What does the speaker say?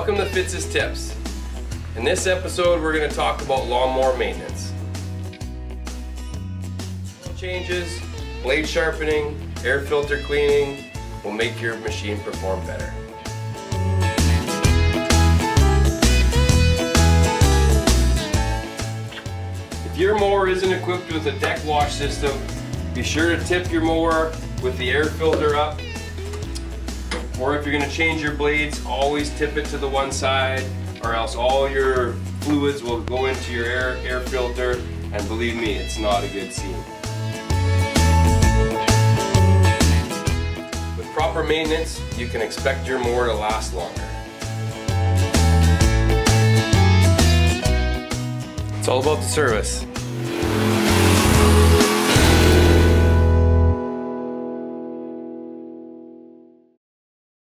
Welcome to Fitz's Tips. In this episode we're going to talk about lawnmower maintenance. Changes, blade sharpening, air filter cleaning will make your machine perform better. If your mower isn't equipped with a deck wash system, be sure to tip your mower with the air filter up. Or if you're going to change your blades, always tip it to the one side, or else all your fluids will go into your air filter, and believe me, it's not a good scene. With proper maintenance, you can expect your mower to last longer. It's all about the service.